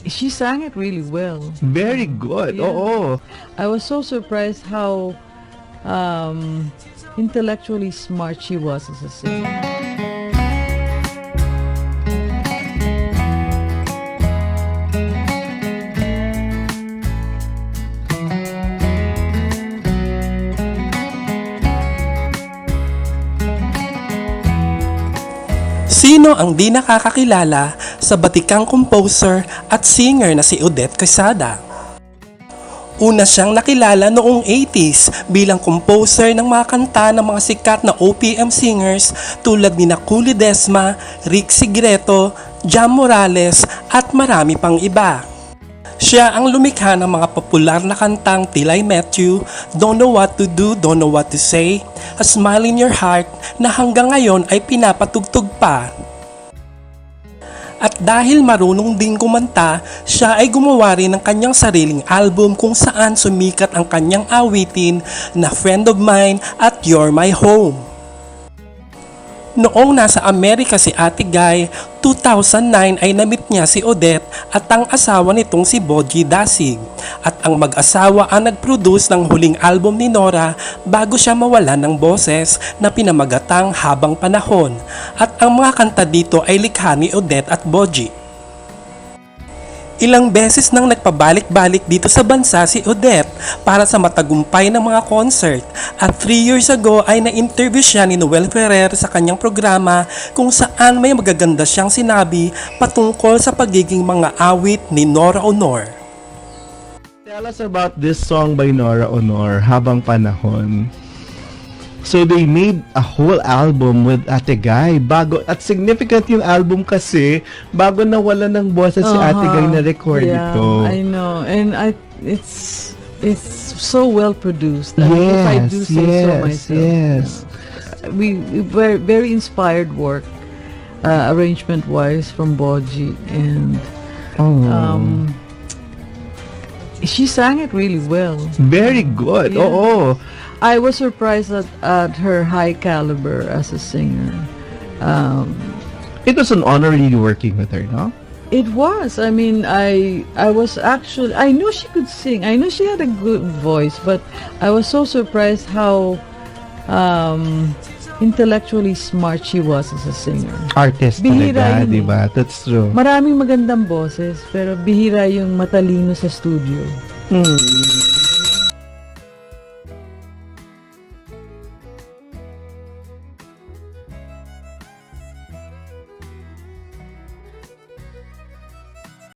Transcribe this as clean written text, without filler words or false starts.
She sang it really well. Very good. Yeah. Oo. I was so surprised how intellectually smart she was as a singer. Sino ang di nakakakilala sa batikang composer at singer na si Odette Quesada? Una siyang nakilala noong 80s bilang composer ng mga kanta ng mga sikat na OPM singers tulad ni Coolie Desma, Rick Sigreto, Jam Morales at marami pang iba. Siya ang lumikha ng mga popular na kantang Till I Met You, Don't Know What to Do, Don't Know What to Say, A Smile in Your Heart na hanggang ngayon ay pinapatugtog pa. At dahil marunong ding kumanta, siya ay gumawa rin ng kanyang sariling album kung saan sumikat ang kanyang awitin na Friend of Mine at You're My Home. Noong nasa Amerika si Ate Guy, 2009 ay namit niya si Odette at ang asawa nitong si Boji Dasig. At ang mag-asawa ang nag-produce ng huling album ni Nora bago siya mawalan ng boses na pinamagatang Habang Panahon. At ang mga kanta dito ay likha ni Odette at Boji. Ilang beses nang nagpabalik-balik dito sa bansa si Odette para sa matagumpay ng mga concert at 3 years ago ay na-interview siya ni Noel Ferrer sa kanyang programa kung saan may magaganda siyang sinabi patungkol sa pagiging mga awit ni Nora Honor. Tell us about this song by Nora Honor, Habang Panahon. So they made a whole album with Ate Guy. Bago, at significant yung album kasi bago nawala ng boses si Ate Guy na record ito. I know. And it's so well produced. I mean, Yes, if I do say so myself. yes. We very, very inspired work, arrangement-wise from Boji, and she sang it really well. Very good. Yeah. Oo. I was surprised at her high caliber as a singer. It was an honor really working with her, no? It was. I mean, I was actually, I knew she could sing. I knew she had a good voice, but I was so surprised how intellectually smart she was as a singer. Artist Bihira talaga, yun di ba? That's true. Maraming magandang boses, pero bihira yung matalino sa studio.